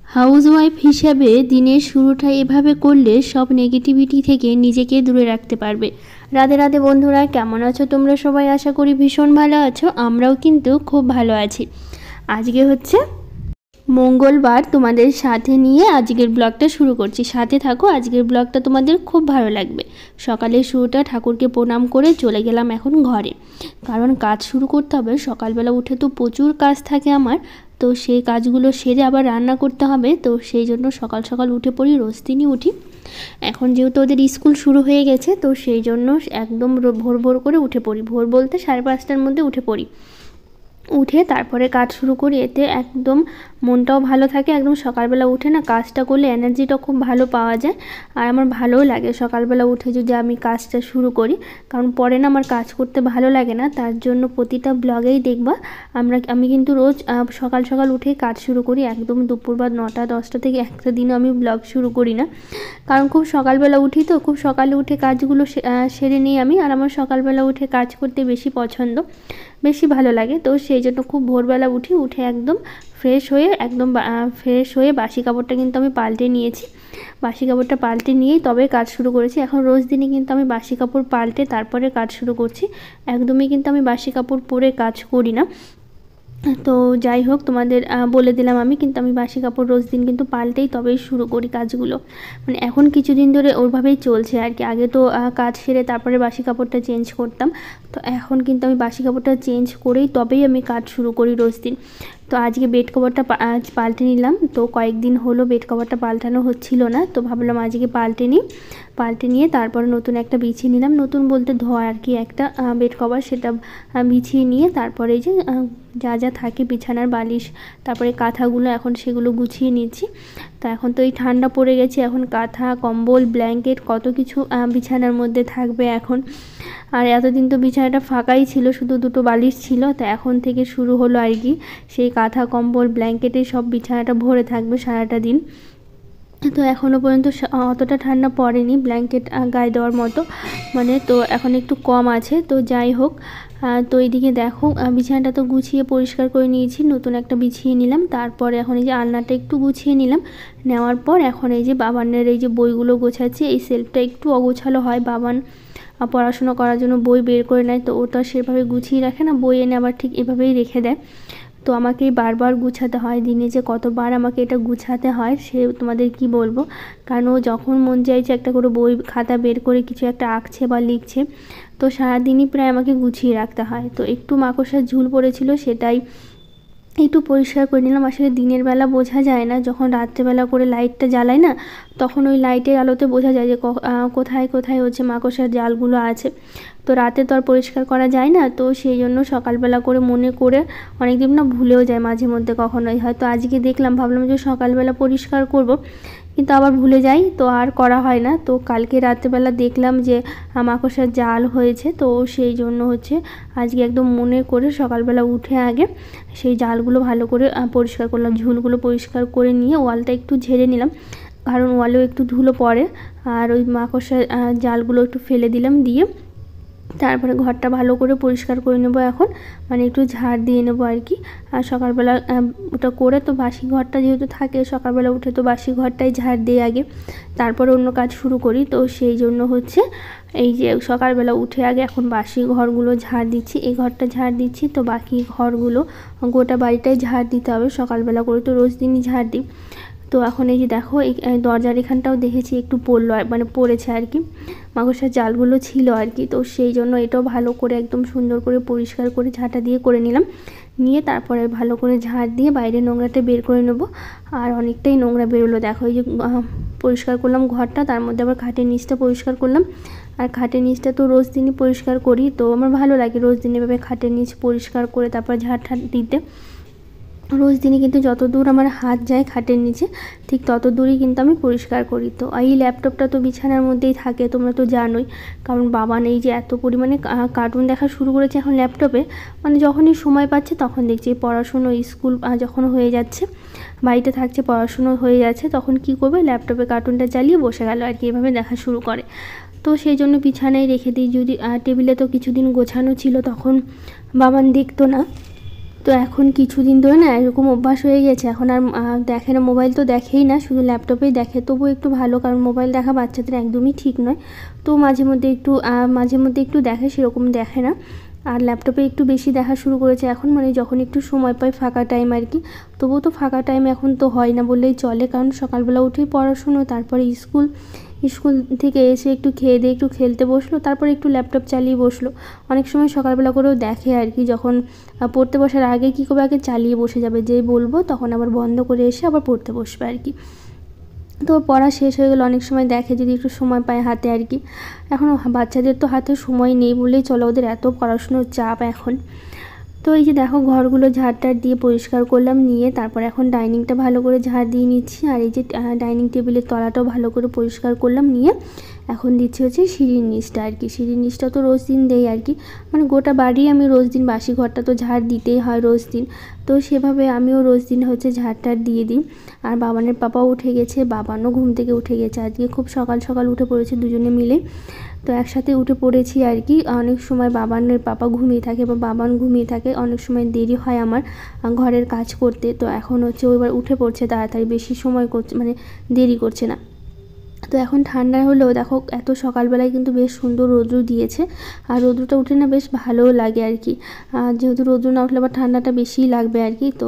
Housewife হিসেবে দিনের শুরুটা এভাবে করলে সব নেগেটিভিটি থেকে নিজেকে দূরে রাখতে পারবে। রাধে রাধে বন্ধুরা, কেমন আছো তোমরা সবাই? আশা করি ভীষণ ভালো আছো। আমরাও কিন্তু খুব ভালো আছি। আজকে হচ্ছে মঙ্গলবার, তোমাদের সাথে নিয়ে আজকের ব্লগটা শুরু করছি। সাথে থাকো, আজকের ব্লগটা তোমাদের খুব ভালো লাগবে। সকালের শুরুটা ঠাকুরকে প্রণাম করে চলে গেলাম এখন ঘরে, কারণ কাজ শুরু করতে হবে। সকালবেলা উঠে তো প্রচুর কাজ থাকে আমার, তো সেই কাজগুলো সেরে আবার রান্না করতে হবে। তো সেই জন্য সকাল সকাল উঠে পড়ি, রোজ দিনই উঠি। এখন যেহেতু ওদের স্কুল শুরু হয়ে গেছে, তো সেই জন্য একদম ভোর ভোর করে উঠে পড়ি। ভোর বলতে 5:30টার মধ্যে উঠে পড়ি। উঠে তারপরে কাজ শুরু করি, এতে একদম মনটাও ভালো থাকে। একদম সকালবেলা উঠে না কাজটা করলে এনার্জিটা খুব ভালো পাওয়া যায়, আর আমার ভালোও লাগে সকালবেলা উঠে যদি আমি কাজটা শুরু করি। কারণ পরে না আমার কাজ করতে ভালো লাগে না। তার জন্য প্রতিটা ব্লগেই দেখবা আমি কিন্তু রোজ সকাল সকাল উঠে কাজ শুরু করি। একদম দুপুর বা 9টা-10টা থেকে একটা দিনও আমি ব্লগ শুরু করি না, কারণ খুব সকালবেলা উঠি, তো খুব সকালে উঠে কাজগুলো সেরে নিই আমি। আর আমার সকালবেলা উঠে কাজ করতে বেশি পছন্দ, বেশি ভালো লাগে। তো সেই জন্য খুব ভোরবেলা উঠে একদম ফ্রেশ হয়ে বাসি কাপড়টা কিন্তু আমি পাল্টে নিয়েছি। বাসি কাপড়টা পাল্টে নিয়েই তবে কাজ শুরু করেছি। এখন রোজ দিনই কিন্তু আমি বাসি কাপড় পাল্টে তারপরে কাজ শুরু করছি। একদমই কিন্তু আমি বাসি কাপড় পরে কাজ করি না। তো যাই হোক, তোমাদের বলে দিলাম আমি বাসি কাপড় রোজ দিন কিন্তু পাল্টেই তবেই শুরু করি কাজগুলো। মানে এখন কিছুদিন ধরে ওইভাবেই চলছে আর কি। আগে তো কাজ সেরে তারপরে বাসি কাপড়টা চেঞ্জ করতাম, তো এখন কিন্তু আমি বাসি কাপড়টা চেঞ্জ করেই তবেই আমি কাজ শুরু করি রোজ দিন। তো আজকে বেড কভারটা পাল্টে নিলাম। তো কয়েকদিন হলো বেড কভারটা পাল্টানো হচ্ছিল না, তো ভাবলাম আজকে পাল্টে নিয়ে তারপরে নতুন একটা বিছিয়ে নিলাম। নতুন বলতে ধোয়া আর কি, একটা বেড কভার, সেটা বিছিয়ে নিয়ে তারপরে এই যে যা যা থাকে বিছানার বালিশ, তারপরে কাঁথাগুলো, এখন সেগুলো গুছিয়ে নিচ্ছি। তো এখন তো এই ঠান্ডা পড়ে গেছে, এখন কাঁথা, কম্বল, ব্ল্যাঙ্কেট কত কিছু বিছানার মধ্যে থাকবে এখন। আর এতদিন তো বিছানাটা ফাঁকাই ছিল, শুধু দুটো বালিশ ছিল। তো এখন থেকে শুরু হলো আর কি, সেই কাঁথা, কম্বল, ব্ল্যাঙ্কেটে সব বিছানাটা ভরে থাকবে সারাটা দিন। তো এখনও পর্যন্ত অতটা ঠান্ডা পড়েনি ব্ল্যাঙ্কেট গায়ে দেওয়ার মতো, মানে তো এখন একটু কম আছে। তো যাই হোক, তো এইদিকে দেখো বিছানাটা তো গুছিয়ে পরিষ্কার করে নিয়েছি, নতুন একটা বিছিয়ে নিলাম। তারপরে এখন এই যে আলনাটা একটু গুছিয়ে নিলাম। নেওয়ার পর এখন এই যে বাবানের এই যে বইগুলো গোছাচ্ছি। এই সেলফটা একটু অগোছালো হয়, বাবান পড়াশোনা করার জন্য বই বের করে নেয়, তো ওটা সেভাবে গুছিয়ে রাখে না, বই এনে আবার ঠিক এভাবেই রেখে দেয়। তো আমাকেই বারবার গুছাতে হয়, দিনে যে কতবার আমাকে এটা গুছাতে হয় সে তোমাদের কি বলবো। কারণ ও যখন মন চাইছে একটা করে বই খাতা বের করে কিছু একটা আঁকছে বা লিখছে, তো সারাদিনই প্রায় আমাকে গুছিয়ে রাখতে হয়। তো একটু মাকড়সার ঝুল পড়েছিল, সেটাই একটু পরিষ্কার করে নিলাম। আসলে দিনের বেলা বোঝা যায় না, যখন রাত্রেবেলা করে লাইটটা জ্বালাই না, তখন ওই লাইটের আলোতে বোঝা যায় যে কোথায় কোথায় হচ্ছে মাকড়সার জালগুলো আছে। তো রাতে তো আর পরিষ্কার করা যায় না, তো সেই জন্য সকালবেলা করে মনে করে অনেক দিন না ভুলেও যায় মাঝে মধ্যে কখনোই। হয়তো আজকে দেখলাম, ভাবলাম যে সকালবেলা পরিষ্কার করব, কিন্তু আবার ভুলে যাই, তো আর করা হয় না। তো কালকে রাত্রেবেলা দেখলাম যে মাকড়সার জাল হয়েছে, তো সেই জন্য হচ্ছে আজকে একদম মনে করে সকালবেলা উঠে আগে সেই জালগুলো ভালো করে পরিষ্কার করলাম। ঝুলগুলো পরিষ্কার করে নিয়ে ওয়ালটা একটু ঝেড়ে নিলাম, কারণ ওয়ালেও একটু ধুলো পড়ে। আর ওই মাকড়সার জালগুলো একটু ফেলে দিলাম, দিয়ে তারপরে ঘরটা ভালো করে পরিষ্কার করে নেব এখন, মানে একটু ঝাড় দিয়ে নেবো আর কি। আর সকালবেলা ওটা করে তো বাসি ঘরটা যেহেতু থাকে, সকালবেলা উঠে তো বাসি ঘরটাই ঝাড় দিয়ে আগে, তারপরে অন্য কাজ শুরু করি। তো সেই জন্য হচ্ছে এই যে সকালবেলা উঠে আগে এখন বাসি ঘরগুলো ঝাড় দিচ্ছি। এই ঘরটা ঝাড় দিচ্ছি, তো বাকি ঘরগুলো গোটা বাড়িটাই ঝাড় দিতে হবে সকালবেলা করে, তো রোজ দিনই ঝাড় দিই। তো এখন এই যে দেখো এই দরজার এখানটাও দেখেছি একটু পড়লো, মানে পড়েছে আর কি, মাকড়সার জালগুলো ছিল আর কি। তো সেই জন্য এটাও ভালো করে একদম সুন্দর করে পরিষ্কার করে ঝাঁটা দিয়ে করে নিলাম। নিয়ে তারপরে ভালো করে ঝাড় দিয়ে বাইরে নোংরাটা বের করে নেবো। আর অনেকটাই নোংরা বেরোলো, দেখো এই যে পরিষ্কার করলাম ঘরটা, তার মধ্যে আবার খাটের নিচটা পরিষ্কার করলাম। আর খাটের নিচটা তো রোজ দিনই পরিষ্কার করি, তো আমার ভালো লাগে রোজ দিন এভাবে খাটের নিচ পরিষ্কার করে তারপর ঝাড় দিতে। রোজ দিনই কিন্তু যত দূর আমার হাত যায় খাটের নিচে, ঠিক তত দূরই কিন্তু আমি পরিষ্কার করি। তো এই ল্যাপটপটা তো বিছানার মধ্যেই থাকে, তোমরা তো জানোই, কারণ বাবা নেই যে এত পরিমাণে কার্টুন দেখা শুরু করেছে এখন ল্যাপটপে। মানে যখনই সময় পাচ্ছে তখন দেখছি, পড়াশুনো স্কুল যখন হয়ে যাচ্ছে, বাড়িতে থাকছে, পড়াশুনো হয়ে যাচ্ছে, তখন কি করবে, ল্যাপটপে কার্টুনটা চালিয়ে বসে গেল আর কি, এভাবে দেখা শুরু করে। তো সেই জন্য বিছানায় রেখে দিই। যদি টেবিলে তো কিছুদিন গোছানো ছিল, তখন বাবান দেখতো না, তো এখন কিছুদিন ধরে না এরকম অভ্যাস হয়ে গেছে, এখন আর দেখে না, মোবাইল তো দেখেই না, শুধু ল্যাপটপেই দেখে। তবু একটু ভালো, কারণ মোবাইল দেখা বাচ্চাদের একদমই ঠিক নয়। তো মাঝে মধ্যে একটু দেখে, সেরকম দেখে না। আর ল্যাপটপে একটু বেশি দেখা শুরু করেছে এখন, মানে যখন একটু সময় পাই ফাঁকা টাইম আর কি। তবুও তো ফাঁকা টাইম এখন তো হয় না বললেই চলে, কারণ সকালবেলা উঠেই পড়াশুনো, তারপরে স্কুল থেকে এসে একটু খেয়ে দিয়ে একটু খেলতে বসলো, তারপরে একটু ল্যাপটপ চালিয়ে বসলো। অনেক সময় সকালবেলা করেও দেখে আর কি, যখন পড়তে বসার আগে কী করবে, আগে চালিয়ে বসে যাবে, যেই বলবো তখন আবার বন্ধ করে এসে আবার পড়তে বসবে আর কি। তো পড়া শেষ হয়ে গেলে অনেক সময় দেখে, যদি একটু সময় পায় হাতে আর কি। এখন বাচ্চাদের তো হাতে সময় নেই বললেই চলো, ওদের এত পড়াশুনোর চাপ এখন। তো এই যে দেখো, ঘরগুলো ঝাড়টার দিয়ে পরিষ্কার করলাম, নিয়ে তারপর এখন ডাইনিংটা ভালো করে ঝাড় দিয়ে নিচ্ছি। আর এই যে ডাইনিং টেবিলের তলাটাও ভালো করে পরিষ্কার করলাম, নিয়ে এখন দিচ্ছি হচ্ছে সিঁড়ির নিচটা আর কি। সিঁড়ির নিচটা তো রোজ দিন দেই আর কি, মানে গোটা বাড়ি আমি রোজ দিন, বাসি ঘরটা তো ঝাড় দিতেই হয় রোজ দিন। তো সেভাবে আমিও রোজ দিন হচ্ছে ঝাড়টার দিয়ে দিই। আর বাবানের পাপাও উঠে গেছে, বাবানও ঘুম থেকে উঠে গেছে, আজকে খুব সকাল সকাল উঠে পড়েছে দুজনে মিলে। তো একসাথে উঠে পড়েছি আর কি। অনেক সময় বাবানের পাপা ঘুমিয়ে থাকে বা বাবান ঘুমিয়ে থাকে, অনেক সময় দেরি হয় আমার ঘরের কাজ করতে। তো এখন হচ্ছে ও এবার উঠে পড়ছে তাড়াতাড়ি, বেশি সময় করছে, মানে দেরি করছে না। তো এখন ঠান্ডা হলেও দেখো, এত সকালবেলায় কিন্তু বেশ সুন্দর রৌদ্র দিয়েছে। আর রৌদ্রটা উঠে না বেশ ভালোও লাগে আর কি। যেহেতু রৌদ্র না উঠলে আবার ঠান্ডাটা বেশিই লাগবে আর কি। তো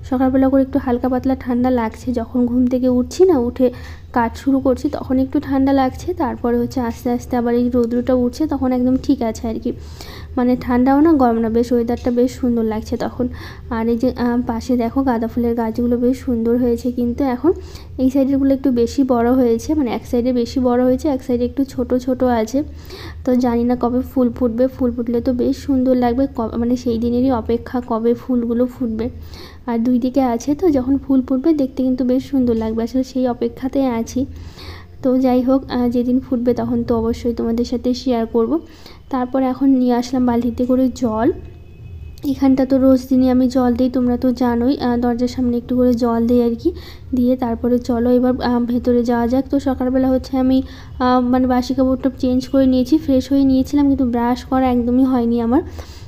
সকালবেলা করে একটু হালকা পাতলা ঠান্ডা লাগছে, যখন ঘুম থেকে উঠছি না, উঠে কাজ শুরু করছি তখন একটু ঠান্ডা লাগছে। তারপরে হচ্ছে আস্তে আস্তে আবার এই রৌদ্রটা উঠছে, তখন একদম ঠিক আছে আর কি। মানে ঠান্ডাও না গরম না, বেশ ওয়েদারটা বেশ সুন্দর লাগছে তখন। আর এই যে পাশে দেখো গাঁদা ফুলের গাছগুলো বেশ সুন্দর হয়েছে, কিন্তু এখন এই সাইডেরগুলো একটু বেশি বড় হয়েছে, মানে এক সাইডে বেশি বড় হয়েছে, এক সাইডে একটু ছোট ছোট আছে। তো জানি না কবে ফুল ফুটবে, ফুল ফুটলে তো বেশ সুন্দর লাগবে, মানে সেই দিনেরই অপেক্ষা কবে ফুলগুলো ফুটবে। আর দুই দিকে আছে, তো যখন ফুল ফুটবে দেখতে কিন্তু বেশ সুন্দর লাগবে, আসলে সেই অপেক্ষাতেই আছি। তো যাই হোক, যেদিন ফুটবে তখন তো অবশ্যই তোমাদের সাথে শেয়ার করব। তারপর এখন নিয়ে আসলাম বালতিতে করে জল। এখানটা তো রোজ দিনই আমি জল দিই, তোমরা তো জানোই, দরজার সামনে একটু করে জল দিই আর কি। দিয়ে তারপরে চলো এবার ভেতরে যাওয়া যাক। তো সকালবেলা হচ্ছে আমি মানে বাসি কাপড়টা চেঞ্জ করে নিয়েছি, ফ্রেশ হয়ে নিয়েছিলাম, কিন্তু ব্রাশ করা একদমই হয়নি আমার।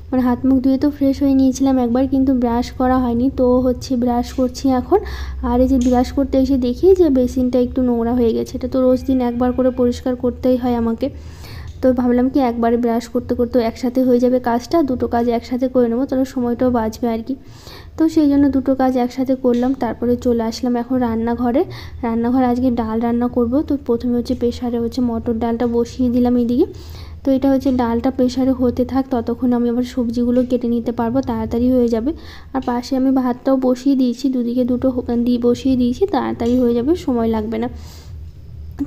মানে হাত মুখ ধুয়ে তো ফ্রেশ হয়ে নিয়েছিলাম একবার, কিন্তু ব্রাশ করা হয়নি। তো হচ্ছে ব্রাশ করছি এখন। আর এই যে ব্রাশ করতে এসে দেখি যে বেসিনটা একটু নোংরা হয়ে গেছে, এটা তো রোজ দিন একবার করে পরিষ্কার করতেই হয় আমাকে। তো ভাবলাম কি একবারে ব্রাশ করতে করতে একসাথে হয়ে যাবে কাজটা, দুটো কাজ একসাথে করে নেবো, তাহলে সময়টাও বাঁচবে আর কি। তো সেই জন্য দুটো কাজ একসাথে করলাম। তারপরে চলে আসলাম এখন রান্নাঘরে আজকে ডাল রান্না করব। তো প্রথমে হচ্ছে প্রেশারে হচ্ছে মটর ডালটা বসিয়ে দিলাম এইদিকে। তো এটা হচ্ছে ডালটা প্রেশারে হতে থাক, ততক্ষণ আমি আবার সবজিগুলো কেটে নিতে পারবো, তাড়াতাড়ি হয়ে যাবে। আর পাশে আমি ভাতটাও বসিয়ে দিয়েছি, দুদিকে দুটো বসিয়ে দিয়েছি, তাড়াতাড়ি হয়ে যাবে, সময় লাগবে না।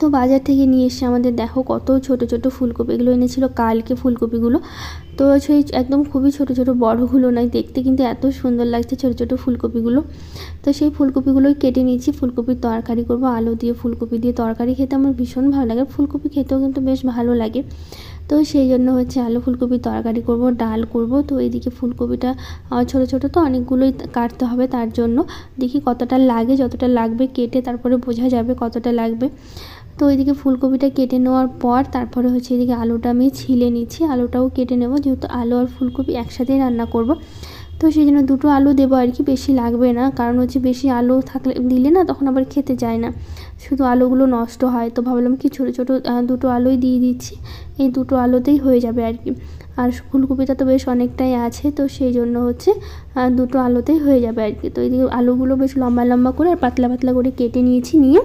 তো বাজার থেকে নিয়ে এসে আমাদের দেখো কত ছোট ছোট ফুলকপি, এগুলো এনেছিল কালকে ফুলকপিগুলো। তো সেই একদম খুবই ছোট ছোট, বড়গুলো নয়, দেখতে কিন্তু এত সুন্দর লাগছে ছোট ছোট ফুলকপিগুলো। তো সেই ফুলকপিগুলোই কেটে নিয়েছি, ফুলকপির তরকারি করব, আলু দিয়ে ফুলকপি দিয়ে তরকারি খেতে আমার ভীষণ ভালো লাগে, ফুলকপি খেতেও কিন্তু বেশ ভালো লাগে। তো সেই জন্য হচ্ছে আলু ফুলকপির তরকারি করব, ডাল করব। তো এইদিকে ফুলকপিটা ছোট ছোট তো অনেকগুলোই কাটতে হবে, তার জন্য দেখি কতটা লাগে, যতটা লাগবে কেটে তারপরে বোঝা যাবে কতটা লাগবে। তো ওইদিকে ফুলকপিটা কেটে নেওয়ার পর তারপরে হচ্ছে এদিকে আলুটা আমি ছিলে নিচ্ছি, আলুটাও কেটে নেব, যেহেতু আলু আর ফুলকপি একসাথেই রান্না করব। তো সেই জন্য দুটো আলু দেবো আর কি, বেশি লাগবে না, কারণ হচ্ছে বেশি আলু থাকলে দিলে না তখন আবার খেতে যায় না, শুধু আলুগুলো নষ্ট হয়। তো ভাবলাম কি ছোটো ছোটো দুটো আলুই দিয়ে দিচ্ছি, এই দুটো আলুতেই হয়ে যাবে আর কি। আর ফুলকপিটা তো বেশ অনেকটাই আছে, তো সেই জন্য হচ্ছে দুটো আলুতেই হয়ে যাবে আর কি। তো এইদিকে আলুগুলো বেশ লম্বা লম্বা করে আর পাতলা পাতলা করে কেটে নিয়েছি, নিয়ে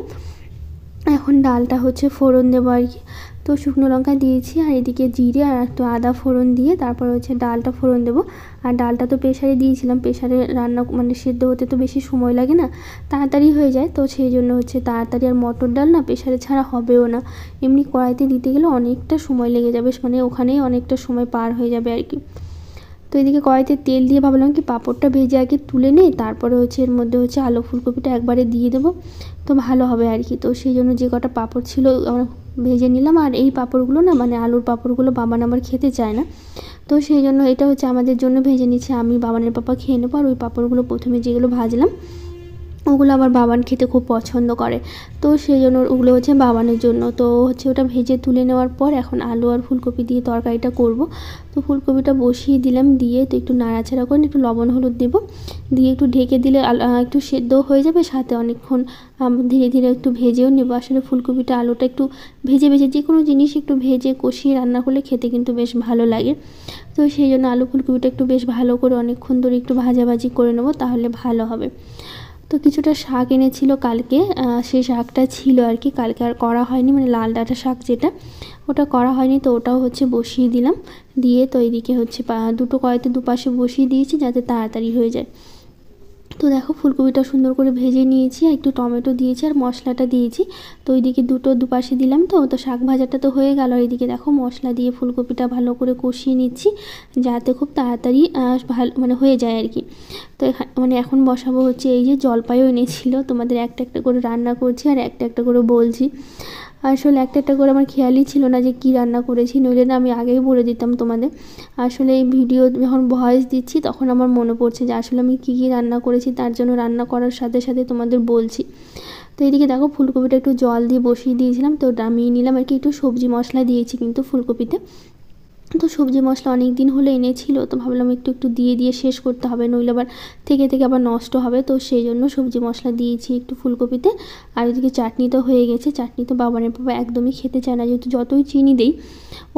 এখন ডালটা হচ্ছে ফোড়ন দেবো আর কি। তো শুকনো লঙ্কা দিয়েছি, আর এদিকে জিরে আর একটু আদা ফোড়ন দিয়ে তারপর হচ্ছে ডালটা ফোড়ন দেবো। আর ডালটা তো প্রেশারে দিয়েছিলাম, প্রেশারে রান্না মানে সেদ্ধ হতে তো বেশি সময় লাগে না, তাড়াতাড়ি হয়ে যায়। তো সেই জন্য হচ্ছে তাড়াতাড়ি, আর মটর ডাল না প্রেশারে ছাড়া হবেও না, এমনি কড়াইতে দিতে গেলে অনেকটা সময় লেগে যাবে, মানে ওখানেই অনেকটা সময় পার হয়ে যাবে আর কি। তো এদিকে কড়াইতে তেল দিয়ে ভাবলাম কি পাঁপড়টা ভেজে আগে তুলে নিই, তারপরে হচ্ছে এর মধ্যে হচ্ছে আলু ফুলকপিটা একবারে দিয়ে দেবো, তো ভালো হবে আর কি। তো সেই জন্য যে কটা পাঁপড় ছিল ভেজে নিলাম। আর এই পাঁপড়গুলো না, মানে আলুর পাঁপড়গুলো বাবান আমার খেতে চায় না, তো সেই জন্য এটা হচ্ছে আমাদের জন্য ভেজে নিচ্ছে, আমি বাবানের পাপা খেয়ে নেবো। আর ওই পাঁপড়গুলো প্রথমে যেগুলো ভাজলাম ওগুলো আমার বাবান খেতে খুব পছন্দ করে, তো সেই জন্য ওগুলো হচ্ছে বাবানের জন্য। তো হচ্ছে ওটা ভেজে তুলে নেওয়ার পর এখন আলু আর ফুলকপি দিয়ে তরকারিটা করব। তো ফুলকপিটা বসিয়ে দিলাম, দিয়ে তো একটু নাড়াচাড়া করে একটু লবণ হলুদ দেবো, দিয়ে একটু ঢেকে দিলে একটু সেদ্ধ হয়ে যাবে, সাথে অনেকক্ষণ ধীরে ধীরে একটু ভেজেও নেবো। আসলে ফুলকপিটা আলুটা একটু ভেজে ভেজে, যে কোনো জিনিস একটু ভেজে কষিয়ে রান্না করলে খেতে কিন্তু বেশ ভালো লাগে। তো সেই জন্য আলু ফুলকপিটা একটু বেশ ভালো করে অনেকক্ষণ ধরে একটু ভাজাভাজি করে নেবো, তাহলে ভালো হবে। তো কিছুটা শাক এনেছিল কালকে, সেই শাকটা ছিল আর কি, কালকে আর করা হয়নি, মানে লাল ডাঁটা শাক যেটা, ওটা করা হয়নি। তো ওটাও হচ্ছে বসিয়ে দিলাম, দিয়ে তো এইদিকে হচ্ছে দুটো কড়াইতে দুপাশে বসিয়ে দিয়েছি যাতে তাড়াতাড়ি হয়ে যায়। তো দেখো ফুলকপিটা সুন্দর করে ভেজে নিয়েছি, আর একটু টমেটো দিয়েছি আর মশলাটা দিয়েছি। তো ওইদিকে দুপাশে দিলাম, তো শাক ভাজাটা তো হয়ে গেল। আর এইদিকে দেখো মশলা দিয়ে ফুলকপিটা ভালো করে কষিয়ে নিচ্ছি যাতে খুব তাড়াতাড়ি ভালো মানে হয়ে যায় আর কি। তো মানে এখন বসাবো হচ্ছে, এই যে জলপাইও এনেছিল, তোমাদের একটা একটা করে রান্না করছি আর একটা একটা করে বলছি। আসলে একটা একটা করে আমার খেয়ালই ছিল না যে কী রান্না করেছি, নইলে না আমি আগেই বলে দিতাম তোমাদের। আসলে এই ভিডিও যখন ভয়েস দিচ্ছি তখন আমার মনে পড়ছে যে আসলে আমি কী কী রান্না করেছি, তার জন্য রান্না করার সাথে সাথে তোমাদের বলছি। তো এইদিকে দেখো ফুলকপিটা একটু জল দিয়ে বসিয়ে দিয়েছিলাম, তো নামিয়ে নিলাম আর কি। একটু সবজি মশলা দিয়েছি কিন্তু ফুলকপিতে, তো সবজি মশলা অনেক দিন হলে এনেছিল, তো ভাবলাম একটু একটু দিয়ে দিয়ে শেষ করতে হবে, নইলে আবার থেকে থেকে আবার নষ্ট হবে। তো সেই জন্য সবজি মশলা দিয়েছি একটু ফুলকপিতে। আর ওইদিকে চাটনি তো হয়ে গেছে, চাটনি তো বাবানের বাবা একদমই খেতে চায় না, যেহেতু যতই চিনি দেই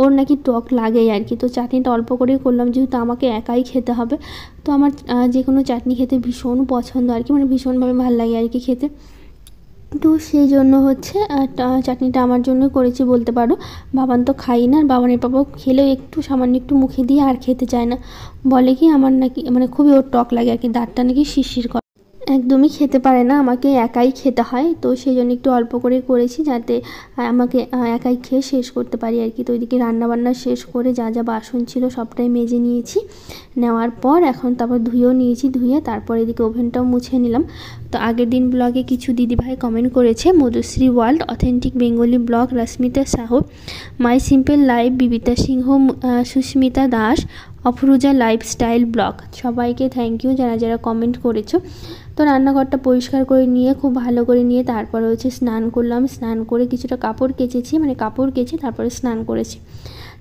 ওর নাকি টক লাগেই আর কি। তো চাটনিটা অল্প করেই করলাম, যেহেতু আমাকে একাই খেতে হবে। তো আমার যে কোনো চাটনি খেতে ভীষণ পছন্দ আর কি, মানে ভীষণভাবে ভালো লাগে আর কি খেতে। তো সেই জন্য হচ্ছে চাটনিটা আমার জন্য করেছি বলতে পারো। বাবান তো খাই না, আর বাবানের বাবাও খেলেও একটু সামান্য একটু মুখে দিয়ে আর খেতে চায় না, বলে কি আমার নাকি মানে খুবই ওর টক লাগে আর কি, দাঁতটা নাকি শিরশির করে, একদমই খেতে পারে না, আমাকে একাই খেতে হয়। তো সেই জন্য একটু অল্প করে করেছি যাতে আমাকে একাই খেয়ে শেষ করতে পারি আর কি। তো ওইদিকে রান্নাবান্না শেষ করে যা যা বাসন ছিল সবটাই মেজে নিয়েছি, নেওয়ার পর এখন তারপর ধুয়েও নিয়েছি, ধুয়ে তারপর এদিকে ওভেনটাও মুছে নিলাম। তো আগের দিন ব্লগে কিছু দিদিভাই কমেন্ট করেছে, Madhushree world, authentic Bengali blog, Rashmita Sahu, my simple life, Babita Singh, Susmita Das, Afruza lifestyle blog, সবাইকে থ্যাংক ইউ যারা যারা কমেন্ট করেছো। তো রান্নাঘরটা পরিষ্কার করে নিয়ে খুব ভালো করে নিয়ে তারপরে হচ্ছে স্নান করলাম, স্নান করে কিছুটা কাপড় কেচেছি, মানে কাপড় কেচে তারপরে স্নান করেছি।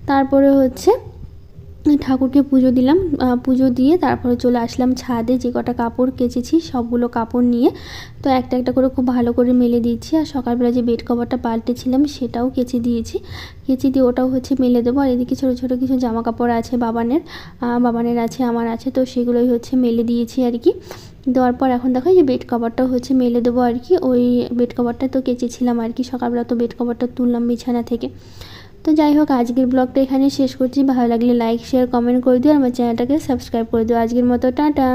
তারপরে হচ্ছে ঠাকুরকে পুজো দিলাম, পুজো দিয়ে তারপরে চলে আসলাম ছাদে, যে কটা কাপড় কেচেছি সবগুলো কাপড় নিয়ে তো একটা একটা করে খুব ভালো করে মেলে দিচ্ছি। আর সকালবেলা যে বেড কভারটা পাল্টেছিলাম সেটাও কেচে দিয়েছি, কেচে দিয়ে ওটাও হচ্ছে মেলে দেবো। আর এদিকে ছোটো ছোটো কিছু জামা কাপড় আছে বাবানের আছে, আমার আছে, তো সেগুলোই হচ্ছে মেলে দিয়েছি আর কি। দেওয়ার পর এখন দেখো যে বেড কভারটাও হচ্ছে মেলে দেবো আর কি। ওই বেড কভারটা তো কেচেছিলাম আর কি, সকালবেলা তো বেড কভারটা তুললাম বিছানা থেকে। তো যাই হোক আজকের ব্লগটা এখানে শেষ করছি, ভালো লাগলে লাইক শেয়ার কমেন্ট করে দিও, আর আমার চ্যানেলটাকে সাবস্ক্রাইব করে দিও। আজকের মতো টাটা।